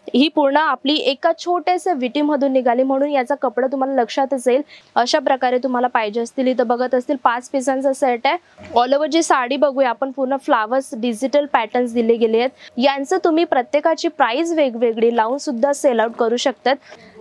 ही पूर्ण आपली एका छोट्याशा विटीमधून निघाली, म्हणून याचा कपडा तुम्हाला लक्षातच येईल. अशा प्रकारे तुम्हाला पाहिजे असतील. इथं बघत असतील 5 पिसांचा सेट आहे. ऑल ओव्हर जी साडी बघूया आपण, पूर्ण फ्लावर्स डिजिटल पॅटर्न्स दिले गेले आहेत. यांचं तुम्ही प्रत्येकाची प्राइस वेगवेगळी लावून सुद्धा सेल आउट करू शकतात.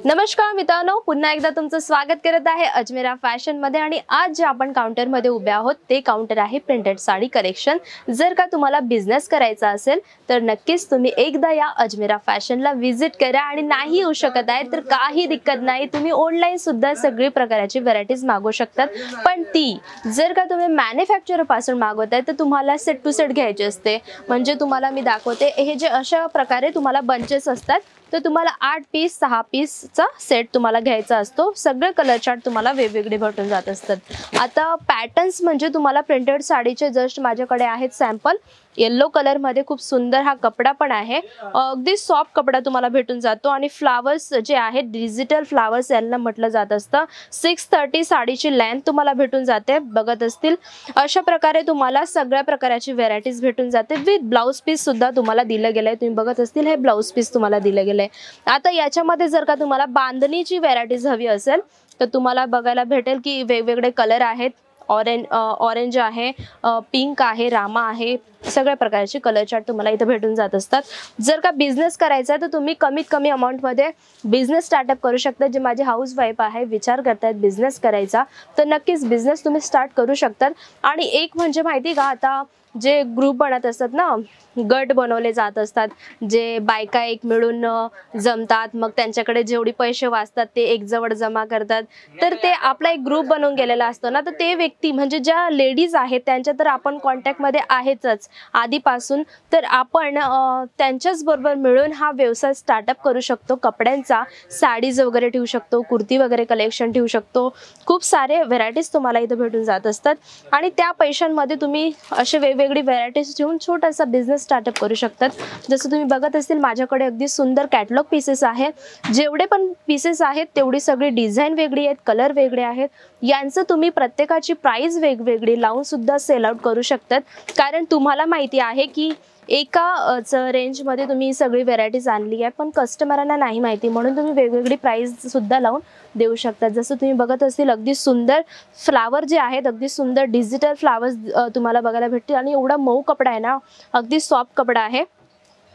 नमस्कार मित्रांनो, पुन्हा एकदा तुमचं स्वागत करत आहे अजमेरा फॅशन मध्ये. आणि आज जे आपण काउंटर मध्ये उभे आहोत ते काउंटर आहे प्रिंटेड साडी कलेक्शन. जर का तुम्हाला बिझनेस करायचा असेल तर नक्कीच तुम्ही एकदा या अजमेरा फॅशनला विजिट करा. आणि नाही येऊ शकत आहे तर काही दिक्कत नाही, तुम्ही ऑनलाईन सुद्धा सगळी प्रकारची व्हरायटीज मागवू शकतात. पण ती जर का तुम्ही मॅन्युफॅक्चरर पासून मागवताय तर तुम्हाला सेट टू सेट घ्यायची असते. म्हणजे तुम्हाला मी दाखवते, हे जे अशा प्रकारे तुम्हाला बंचेस असतात तर तुम्हाला 8 पीस 6 पीसचा सेट तुम्हाला घ्यायचा असतो. सगळे कलर चार्ट तुम्हाला वेगवेगळे भेटून जात असतात. आता पॅटर्न्स म्हणजे तुम्हाला प्रिंटेड साडीचे जस्ट माझ्याकडे आहेत सॅम्पल. येलो कलर मध्ये खूप सुंदर हा कपडा पण आहे. अगदी सॉफ्ट कपडा तुम्हाला भेटून जातो. आणि फ्लावर्स जे आहेत डिजिटल फ्लावर्स यांना म्हटलं जात असतं. 630 साडीची लेंथ तुम्हाला भेटून जाते. बघत असतील अशा प्रकारे तुम्हाला सगळ्या प्रकारची व्हरायटीज भेटून जाते. विथ ब्लाउज पीस सुद्धा तुम्हाला दिलं गेलंय. तुम्ही बघत असतील हे ब्लाउज पीस तुम्हाला दिलं गेलंय. आता याच्यामध्ये जर का तुम्हाला बांधणीची व्हरायटीज हवी असेल तर तुम्हाला बघायला भेटेल की वेगवेगळे कलर आहेत. ऑरेंज आहे, पिंक आहे, रामा आहे, सगळ्या प्रकारचे कलर चार्ट तुम्हाला इथे भेटून जात असतात. जर का बिझनेस करायचा आहे तर तुम्ही कमीत कमी अमाऊंटमध्ये बिझनेस स्टार्टअप करू शकता. जे माझे हाऊस वाईफ आहे विचार करतायत बिझनेस करायचा तर नक्कीच बिझनेस तुम्ही स्टार्ट करू शकतात. आणि एक म्हणजे माहिती का, आता जे ग्रुप बनत असतात ना, गट बनवले जात असतात, जे बायका एक मिळून जमतात, मग त्यांच्याकडे जेवढे पैसे वाचतात ते एक जवळ जमा करतात. तर ते आपला एक ग्रुप बनवून गेलेला असतो ना, तर ते व्यक्ती म्हणजे ज्या लेडीज आहेत त्यांच्या तर आपण कॉन्टॅक्टमध्ये आहेतच आधीपासून. तर आपण त्यांच्याच बरोबर मिळून हा व्यवसाय स्टार्टअप करू शकतो. कपड्यांचा साडीज वगैरे ठेवू शकतो, कुर्ती वगैरे कलेक्शन ठेवू शकतो. खूप सारे व्हरायटीज तुम्हाला इथे भेटून जात असतात. आणि त्या पैशांमध्ये तुम्ही असे वेगवेगळी व्हरायटीज ठेवून छोटासा बिझनेस स्टार्टअप करू शकतात. जसं तुम्ही बघत असतील माझ्याकडे अगदी सुंदर कॅटलॉग पीसेस आहेत. जेवढे पण पीसेस आहेत तेवढी सगळी डिझाईन वेगळी आहेत, कलर वेगळे आहेत. यांचं तुम्ही प्रत्येकाची प्राइस वेगवेगळी लावून सुद्धा सेल आउट करू शकतात. कारण तुम्हाला माहिती आहे की एका रेंजमध्ये तुम्ही सगळी व्हरायटीज आणली आहे, पण कस्टमरांना नाही माहिती, म्हणून तुम्ही वेगवेगळी प्राइस सुद्धा लावून देऊ शकतात. जसं तुम्ही बघत असतील अगदी सुंदर फ्लावर जे आहेत, अगदी सुंदर डिजिटल फ्लावर्स तुम्हाला बघायला भेटतील. आणि एवढा मऊ कपडा आहे ना, अगदी सॉफ्ट कपडा आहे.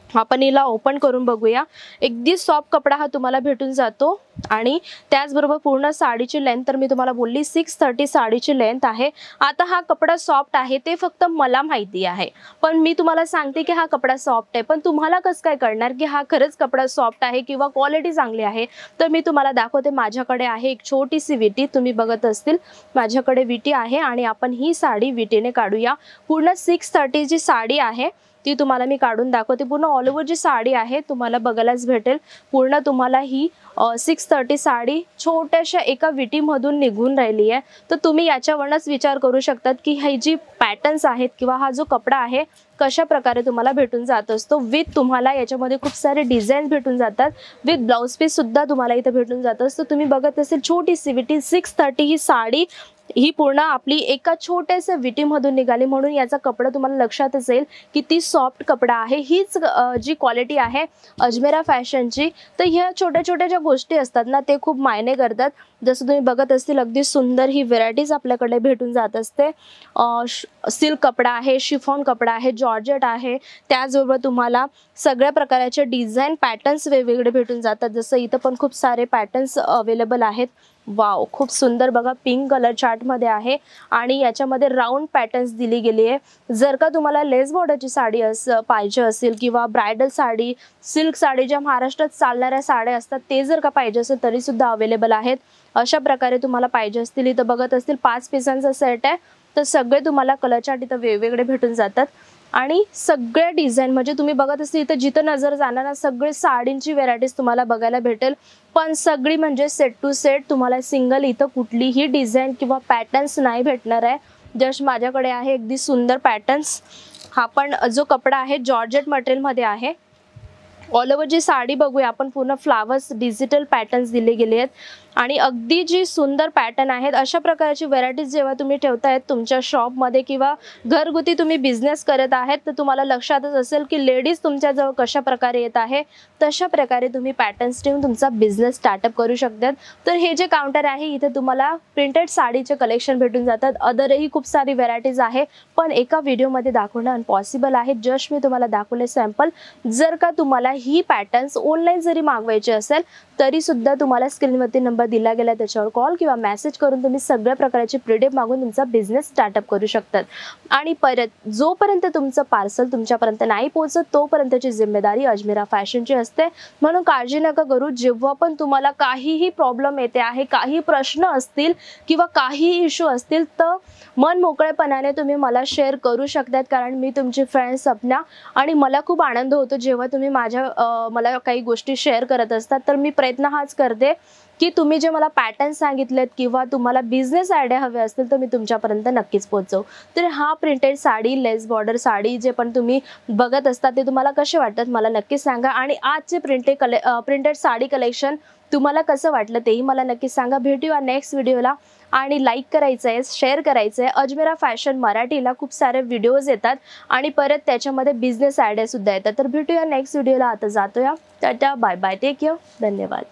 आपण हिला ओपन करून बघूया. अगदी सॉफ्ट कपडा हा तुम्हाला भेटून जातो. आणि त्याचबरोबर पूर्ण साडीची लेंथ तर मी तुम्हाला बोलली 630 साडीची लेंथ आहे. आता हा कपडा सॉफ्ट आहे ते फक्त मला माहिती आहे, पण मी तुम्हाला सांगते की हा कपडा सॉफ्ट आहे. पण तुम्हाला कसं काय कळणार की हा खरंच कपडा सॉफ्ट आहे किंवा क्वालिटी चांगली आहे? तर मी तुम्हाला दाखवते. माझ्याकडे आहे एक छोटीशी विटी, तुम्ही बघत असतील माझ्याकडे विटी आहे. आणि आपण ही साडी विटीने काढूया. पूर्ण 630 जी साडी आहे ती तुम्हाला मी काढून दाखवते. पूर्ण ऑल ओव्हर जी साडी आहे तुम्हाला बघायलाच भेटेल. पूर्ण तुम्हाला ही 630 साडी छोट्याशा एका विटीमधून निघून राहिली आहे. तर तुम्ही याच्यावरच विचार करू शकतात की ही जी पॅटर्न्स आहेत किंवा हा जो कपडा आहे कशा प्रकारे तुम्हाला भेटून जात असतो. विथ तुम्हाला याच्यामध्ये खूप सारे डिझाईन भेटून जातात. विथ ब्लाउज पीस सुद्धा तुम्हाला इथे भेटून जात असतो. तुम्ही बघत असेल छोटीशी विटी 630 ही साडी ही पूर्ण आपली एका छोट्याशा विटीमधून निघाली, म्हणून याचा कपडा तुम्हाला लक्षातच येईल किती सॉफ्ट कपडा आहे. हीच जी क्वालिटी आहे अजमेरा फॅशनची. तर ह्या छोट्या छोट्या ज्या गोष्टी असतात ना ते खूप मायने करतात. जसं तुम्ही बघत असतील अगदी सुंदर ही व्हरायटीज आपल्याकडे भेटून जात असते. सिल्क कपडा आहे, शिफॉन कपडा आहे, जॉर्जेट आहे. त्याचबरोबर तुम्हाला सगळ्या प्रकारचे डिझाईन पॅटर्न्स वेगवेगळे भेटून जातात. जसं इथं पण खूप सारे पॅटर्न्स अवेलेबल आहेत. वाव, खूप सुंदर बघा, पिंक कलर चार्टमध्ये आहे. आणि याच्यामध्ये राऊंड पॅटर्न्स दिली गेली आहे. जर का तुम्हाला लेस बॉर्डरची साडी पाहिजे असेल किंवा ब्रायडल साडी, सिल्क साडी, ज्या महाराष्ट्रात चालणाऱ्या साड्या असतात ते जर का पाहिजे असेल तरी सुद्धा अवेलेबल आहेत. अशा प्रकारे तुम्हाला पाहिजे असतील. इथं बघत असतील 5 पिसांचा सेट आहे. तर सगळे तुम्हाला कलर चार्ट इथं वेगवेगळे भेटून जातात. आणि सगळ्या डिझाईन म्हणजे तुम्ही बघत असतील इथं जिथं नजर जाणार ना सगळे साडींची व्हरायटीज तुम्हाला बघायला भेटेल. पण सगळी म्हणजे सेट टू सेट तुम्हाला सिंगल इथं कुठलीही डिझाईन किंवा पॅटर्न्स नाही भेटणार आहे. जस्ट माझ्याकडे आहे अगदी सुंदर पॅटर्न्स. हा पण जो कपडा आहे जॉर्जेट मटेरियलमध्ये आहे. ऑल ओव्हर जी साडी बघूया आपण, पूर्ण फ्लावर्स डिजिटल पॅटर्न्स दिले गेले आहेत आणि अगदी जी सुंदर पॅटर्न आहेत. अशा प्रकारची व्हरायटीज जेव्हा तुम्ही ठेवतायत तुमच्या शॉपमध्ये किंवा घरगुती तुम्ही बिझनेस करत आहेत, तर तुम्हाला लक्षातच असेल की लेडीज तुमच्याजवळ कशा प्रकारे येत आहे, तशा प्रकारे तुम्ही पॅटर्न्स ठेवून तुमचा बिझनेस स्टार्टअप करू शकतात. तर हे जे काउंटर आहे इथे तुम्हाला प्रिंटेड साडीचे कलेक्शन भेटून जातात. अदरही खूप सारी व्हरायटीज आहे, पण एका व्हिडिओमध्ये दाखवणं अनपॉसिबल आहे. जस्ट मी तुम्हाला दाखवले सॅम्पल. जर का तुम्हाला ही पॅटर्न्स ऑनलाईन जरी मागवायचे असेल तरी सुद्धा तुम्हाला स्क्रीनवरती नंबर दिला गेला, त्याच्यावर कॉल किंवा मेसेज करून तुम्ही सगळ्या प्रकारची प्रोडक्ट मागून तुमचा बिझनेस स्टार्टअप करू शकतात. आणि परत जोपर्यंत तुमचं पार्सल तुमच्यापर्यंत नाही पोहोचत तोपर्यंतची जिम्मेदारी अजमेरा फॅशनची असते. म्हणून काळजी नका करू. जेव्हा पण तुम्हाला काहीही प्रॉब्लेम येते आहे, काही प्रश्न असतील किंवा काही इश्यू असतील, तर मन मोकळेपणाने तुम्ही मला शेअर करू शकतात. कारण मी तुमची फ्रेंड सपना आणि मला खूप आनंद होतो जेव्हा तुम्ही मला काही गोष्टी शेअर करत असतात. तर मी प्रयत्न हाच करते की तुम्ही जे मला पॅटर्न सांगितलेत किंवा तुम्हाला बिझनेस आयडिया हवे असतील तर मी तुमच्यापर्यंत नक्कीच पोहोचवू. तर हा प्रिंटेड साडी, लेस बॉर्डर साडी जे पण तुम्ही बघत असता ते तुम्हाला कसे वाटतात मला नक्कीच सांगा. आणि आजचे प्रिंटेड साडी कलेक्शन तुम्हाला कसं वाटलं तेही मला नक्कीच सांगा. भेटूया नेक्स्ट व्हिडिओला. आणि लाईक करायचं आहे, शेअर करायचं आहे. अजमेरा फॅशन मराठीला खूप सारे व्हिडिओज येतात आणि परत त्याच्यामध्ये बिझनेस आयडिया सुद्धा येतात. तर भेटूया नेक्स्ट व्हिडिओला. आता जातोया. Tata, bye bye, take care, धन्यवाद.